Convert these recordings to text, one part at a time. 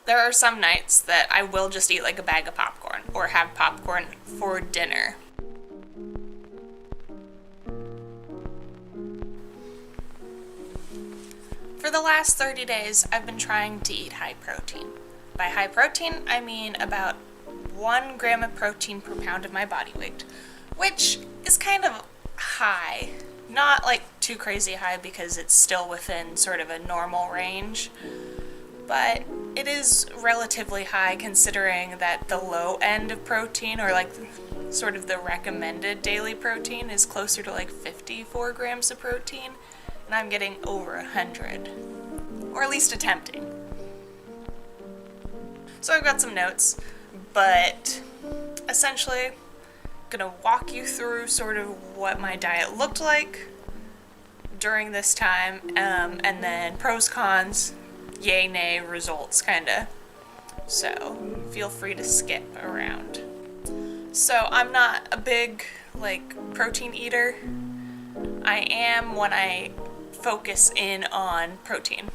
There are some nights that I will just eat like a bag of popcorn or have popcorn for dinner. For the last 30 days, I've been trying to eat high protein. By high protein, I mean about 1 gram of protein per pound of my body weight, which is kind of high. Not like too crazy high because it's still within sort of a normal range, but it is relatively high considering that the low end of protein, or like sort of the recommended daily protein, is closer to like 54 grams of protein, and I'm getting over 100, or at least attempting. So I've got some notes, but essentially gonna walk you through sort of what my diet looked like during this time, and then pros, cons, yay, nay, results, kinda. So feel free to skip around. So I'm not a big, like, protein eater. I am when I focus in on protein.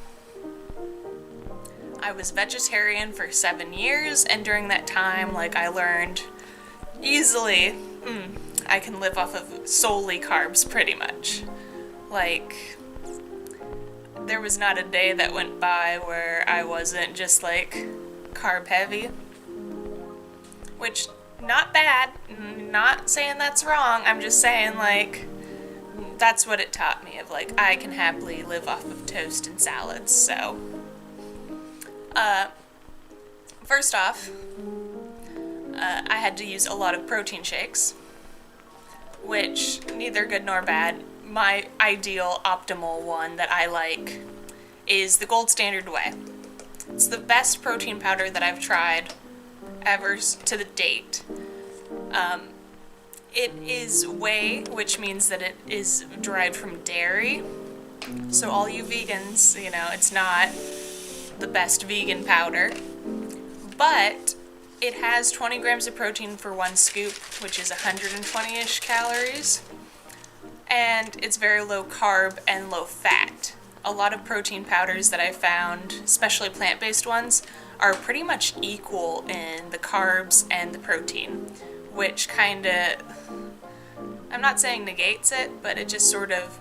I was vegetarian for 7 years, and during that time, like, I learned easily, I can live off of solely carbs pretty much. Like, there was not a day that went by where I wasn't just like carb heavy, which, not bad, not saying that's wrong, I'm just saying like that's what it taught me, of like I can happily live off of toast and salads. So first off, I had to use a lot of protein shakes, which neither good nor bad. My ideal, optimal one that I like is the Gold Standard Whey. It's the best protein powder that I've tried ever to the date. It is whey, which means that it is derived from dairy. So all you vegans, you know, it's not the best vegan powder. But it has 20 grams of protein for 1 scoop, which is 120-ish calories. And it's very low carb and low fat. A lot of protein powders that I found, especially plant-based ones, are pretty much equal in the carbs and the protein, which kinda, I'm not saying negates it, but it just sort of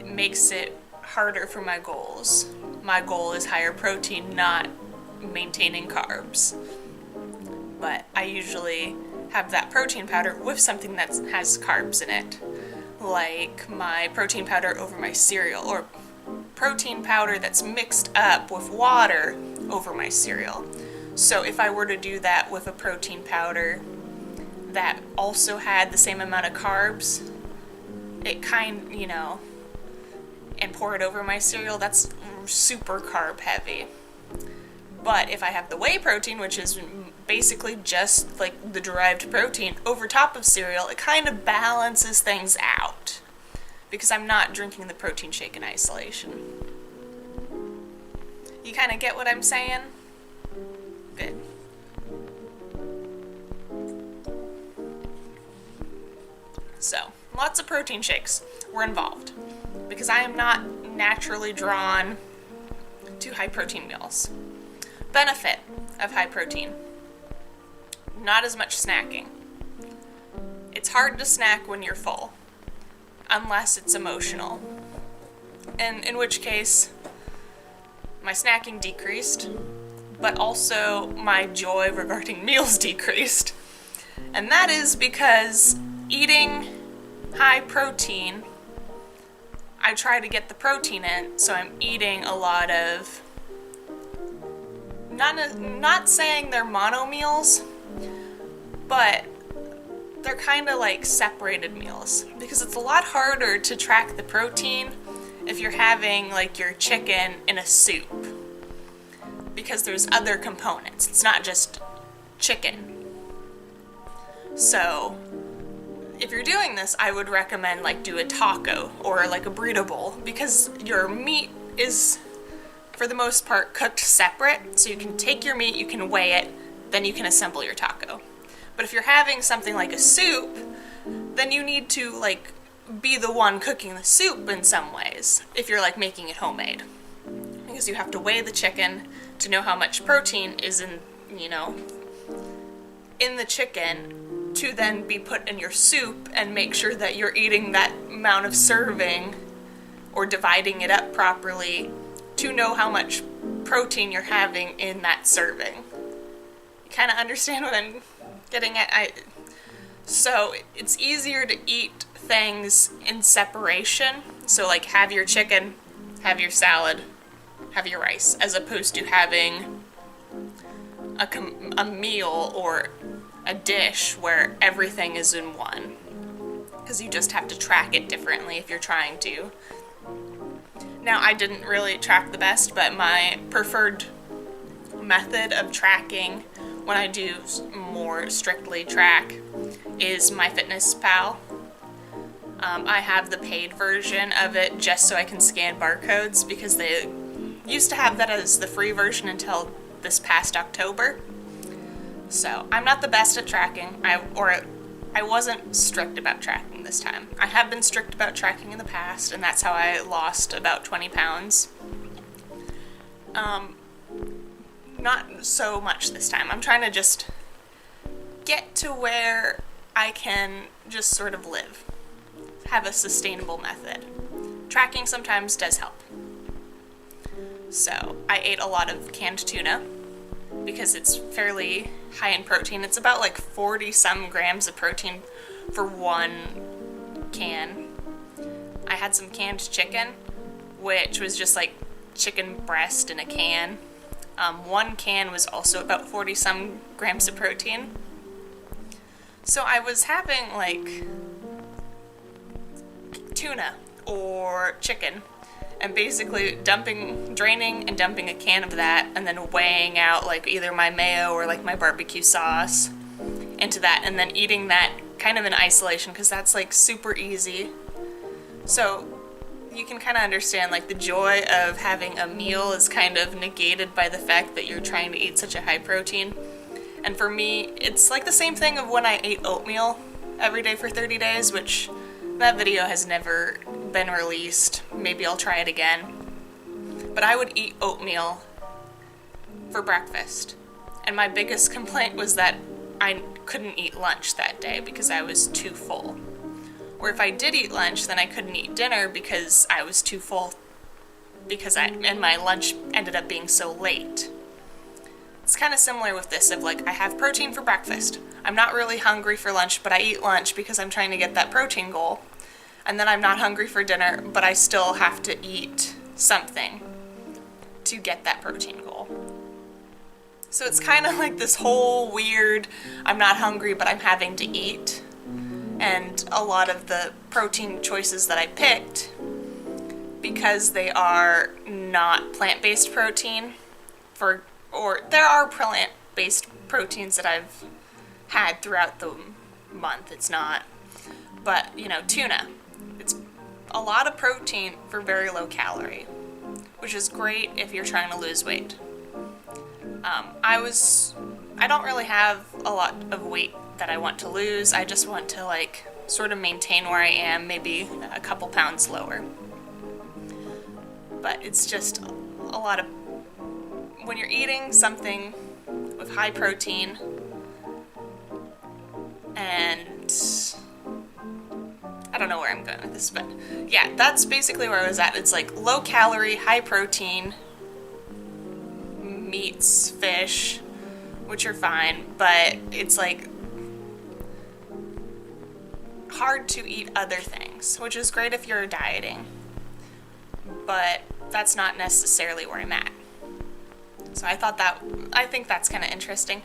makes it harder for my goals. My goal is higher protein, not maintaining carbs. But I usually have that protein powder with something that has carbs in it, like my protein powder over my cereal, or protein powder that's mixed up with water over my cereal. So if I were to do that with a protein powder that also had the same amount of carbs, it and pour it over my cereal, that's super carb heavy. But if I have the whey protein, which is basically just like the derived protein over top of cereal, it kind of balances things out because I'm not drinking the protein shake in isolation. You kind of get what I'm saying? Good. So, lots of protein shakes were involved because I am not naturally drawn to high protein meals. Benefit of high protein: not as much snacking. It's hard to snack when you're full, unless it's emotional, and in which case my snacking decreased, but also my joy regarding meals decreased. And that is because eating high protein, I try to get the protein in, so I'm eating a lot of, not saying they're mono meals, but they're kind of like separated meals, because it's a lot harder to track the protein if you're having like your chicken in a soup, because there's other components. It's not just chicken. So if you're doing this, I would recommend like do a taco or like a burrito bowl, because your meat is for the most part cooked separate, so you can take your meat, you can weigh it, then you can assemble your taco. But if you're having something like a soup, then you need to like be the one cooking the soup in some ways, if you're like making it homemade, because you have to weigh the chicken, to know how much protein is in, in the chicken, to then be put in your soup and make sure that you're eating that amount of serving or dividing it up properly to know how much protein you're having in that serving. You kind of understand what I'm getting at? So it's easier to eat things in separation. So like have your chicken, have your salad, have your rice, as opposed to having a meal or a dish where everything is in one. Because you just have to track it differently if you're trying to. Now, I didn't really track the best, but my preferred method of tracking when I do more strictly track is MyFitnessPal. I have the paid version of it just so I can scan barcodes, because they used to have that as the free version until this past October. So I'm not the best at tracking. I wasn't strict about tracking this time. I have been strict about tracking in the past, and that's how I lost about 20 pounds. Not so much this time. I'm trying to just get to where I can just sort of live. Have a sustainable method. Tracking sometimes does help. So I ate a lot of canned tuna because it's fairly high in protein. It's about like 40 some grams of protein for one can. I had some canned chicken, which was just like chicken breast in a can. One can was also about 40 some grams of protein. So I was having like tuna or chicken, and basically draining and dumping a can of that, and then weighing out like either my mayo or like my barbecue sauce into that, and then eating that kind of in isolation, because that's like super easy. So you can kind of understand like the joy of having a meal is kind of negated by the fact that you're trying to eat such a high protein. And for me, it's like the same thing of when I ate oatmeal every day for 30 days, which that video has never been released. Maybe I'll try it again. But I would eat oatmeal for breakfast. And my biggest complaint was that I couldn't eat lunch that day because I was too full. Or if I did eat lunch, then I couldn't eat dinner because I was too full, and my lunch ended up being so late. It's kind of similar with this of like, I have protein for breakfast. I'm not really hungry for lunch, but I eat lunch because I'm trying to get that protein goal. And then I'm not hungry for dinner, but I still have to eat something to get that protein goal. So it's kind of like this whole weird, I'm not hungry, but I'm having to eat. And a lot of the protein choices that I picked, because they are not plant-based protein, or there are plant-based proteins that I've had throughout the month, it's not. But, tuna. It's a lot of protein for very low calorie, which is great if you're trying to lose weight. I don't really have a lot of weight that I want to lose. I just want to like sort of maintain where I am, maybe a couple pounds lower. But it's just a lot of, when you're eating something with high protein, and I don't know where I'm going with this, but yeah, that's basically where I was at. It's like low calorie, high protein meats, fish, which are fine, but it's like hard to eat other things, which is great if you're dieting, but that's not necessarily where I'm at. So I think that's kind of interesting.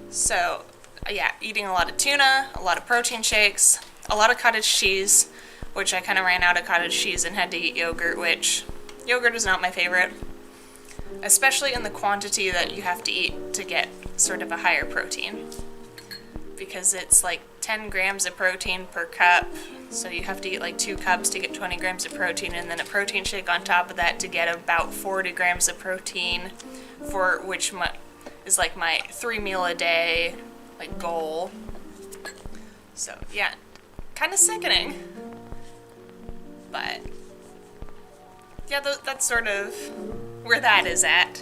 So yeah, eating a lot of tuna, a lot of protein shakes, a lot of cottage cheese, which I kind of ran out of cottage cheese and had to eat yogurt, which yogurt is not my favorite, especially in the quantity that you have to eat to get sort of a higher protein, because it's like 10 grams of protein per cup, so you have to eat like 2 cups to get 20 grams of protein, and then a protein shake on top of that to get about 40 grams of protein, for which is like my 3 meal a day like goal. So yeah, kind of sickening, but yeah, that's sort of where that is at.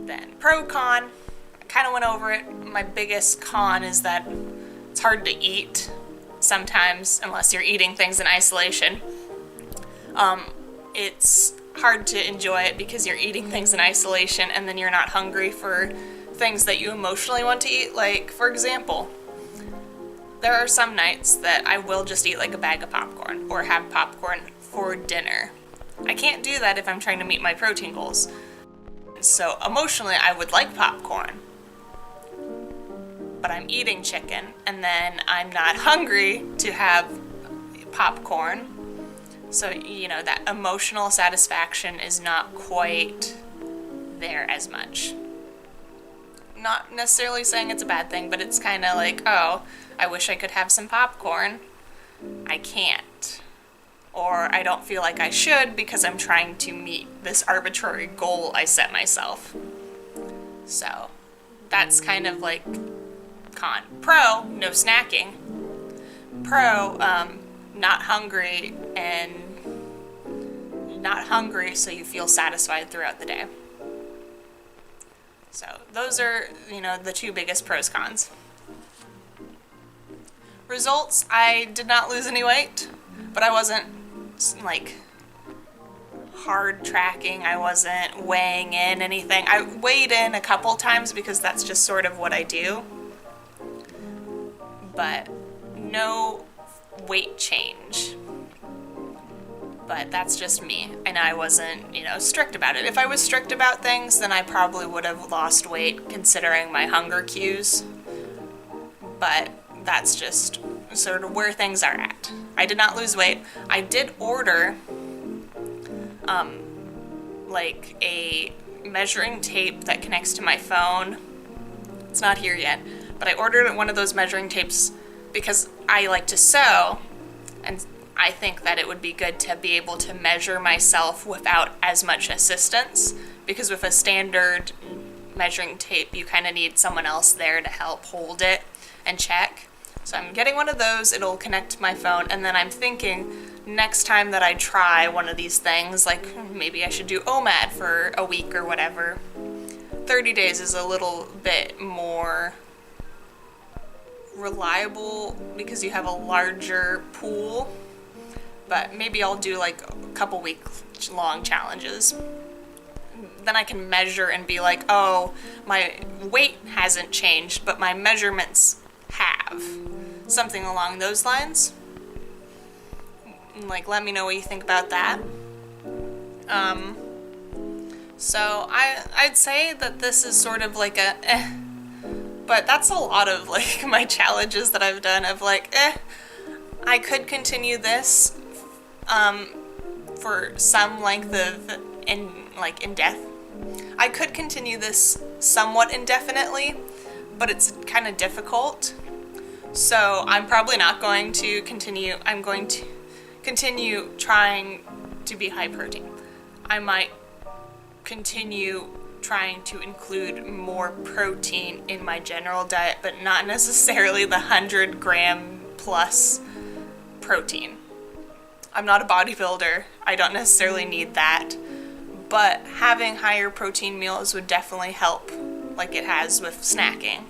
Then pro con, I kind of went over it. My biggest con is that it's hard to eat sometimes unless you're eating things in isolation. It's hard to enjoy it because you're eating things in isolation and then you're not hungry for things that you emotionally want to eat. Like, for example, there are some nights that I will just eat like a bag of popcorn or have popcorn for dinner. I can't do that if I'm trying to meet my protein goals. So emotionally, I would like popcorn, but I'm eating chicken and then I'm not hungry to have popcorn. So, that emotional satisfaction is not quite there as much. Not necessarily saying it's a bad thing, but it's kind of like, oh, I wish I could have some popcorn. I can't. Or I don't feel like I should because I'm trying to meet this arbitrary goal I set myself. So, that's kind of like con. Pro, no snacking. Pro, not hungry so you feel satisfied throughout the day. So those are, the two biggest pros cons. Results, I did not lose any weight, but I wasn't hard tracking. I wasn't weighing in anything. I weighed in a couple times because that's just sort of what I do. But no weight change. But that's just me, and I wasn't, strict about it. If I was strict about things, then I probably would have lost weight considering my hunger cues. But that's just sort of where things are at. I did not lose weight. I did order, a measuring tape that connects to my phone. It's not here yet, but I ordered one of those measuring tapes because I like to sew, and I think that it would be good to be able to measure myself without as much assistance, because with a standard measuring tape, you kind of need someone else there to help hold it and check. So I'm getting one of those, it'll connect to my phone, and then I'm thinking next time that I try one of these things, like maybe I should do OMAD for a week or whatever. 30 days is a little bit more reliable because you have a larger pool. But maybe I'll do a couple week long challenges. Then I can measure and be like, oh, my weight hasn't changed, but my measurements have. Something along those lines. Let me know what you think about that. So I'd say that this is sort of like a but that's a lot of my challenges that I've done of I could continue this for some length of in death. I could continue this somewhat indefinitely, but it's kind of difficult. So I'm probably not going to continue. I'm going to continue trying to be high protein. I might continue trying to include more protein in my general diet, but not necessarily the 100-gram plus protein. I'm not a bodybuilder. I don't necessarily need that. But having higher protein meals would definitely help, like it has with snacking.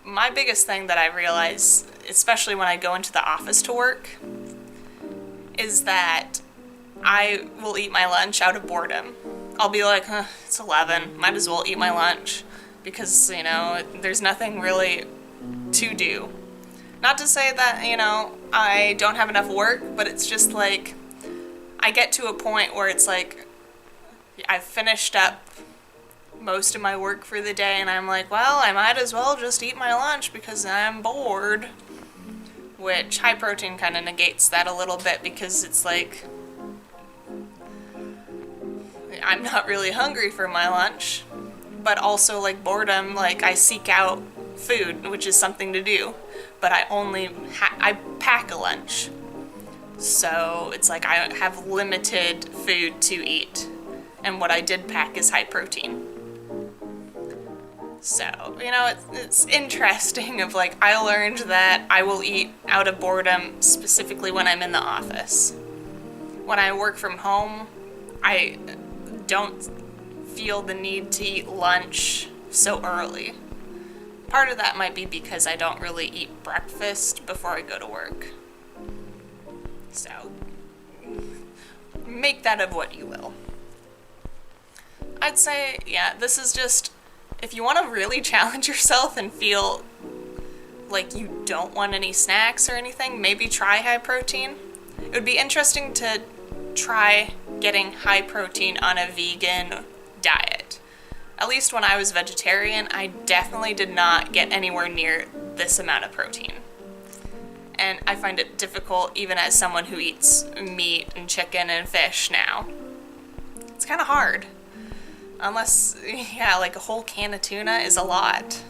My biggest thing that I realize, especially when I go into the office to work, is that I will eat my lunch out of boredom. I'll be like, it's 11, might as well eat my lunch, because, there's nothing really to do. Not to say that, I don't have enough work, but it's just I get to a point where it's I've finished up most of my work for the day, and I'm like, well, I might as well just eat my lunch because I'm bored. Which high protein kind of negates that a little bit, because it's I'm not really hungry for my lunch, but also boredom, I seek out food, which is something to do, but I only I pack a lunch, so it's I have limited food to eat, and what I did pack is high protein. So, it's interesting of I learned that I will eat out of boredom specifically when I'm in the office. When I work from home, I don't feel the need to eat lunch so early. Part of that might be because I don't really eat breakfast before I go to work. So, make that of what you will. I'd say, yeah, this is just, if you want to really challenge yourself and feel like you don't want any snacks or anything, maybe try high protein. It would be interesting to try getting high protein on a vegan diet. At least when I was vegetarian, I definitely did not get anywhere near this amount of protein. And I find it difficult even as someone who eats meat and chicken and fish now. It's kind of hard. Unless, yeah, like a whole can of tuna is a lot.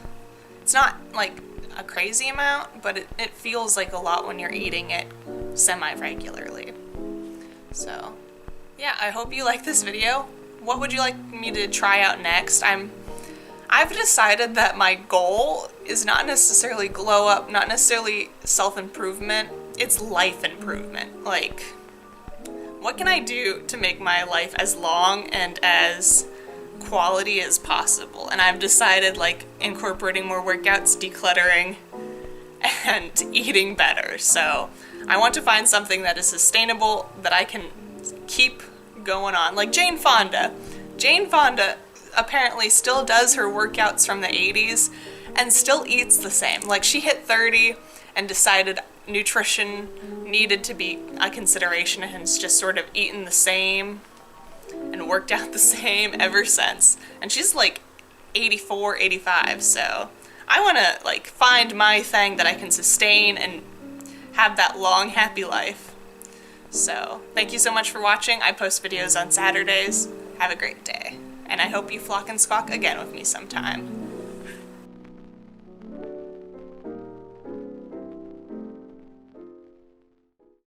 It's not like a crazy amount, but it feels like a lot when you're eating it semi-regularly. So, yeah, I hope you like this video. What would you like me to try out next? I've decided that my goal is not necessarily glow up, not necessarily self-improvement, it's life improvement. Like, what can I do to make my life as long and as quality as possible? And I've decided, like, incorporating more workouts, decluttering, and eating better. So I want to find something that is sustainable, that I can keep going on. Like Jane Fonda. Jane Fonda apparently still does her workouts from the 80s and still eats the same. Like, she hit 30 and decided nutrition needed to be a consideration and has just sort of eaten the same and worked out the same ever since. And she's like 84, 85, so I want to like find my thing that I can sustain and have that long, happy life. So, thank you so much for watching. I post videos on Saturdays. Have a great day. And I hope you flock and squawk again with me sometime.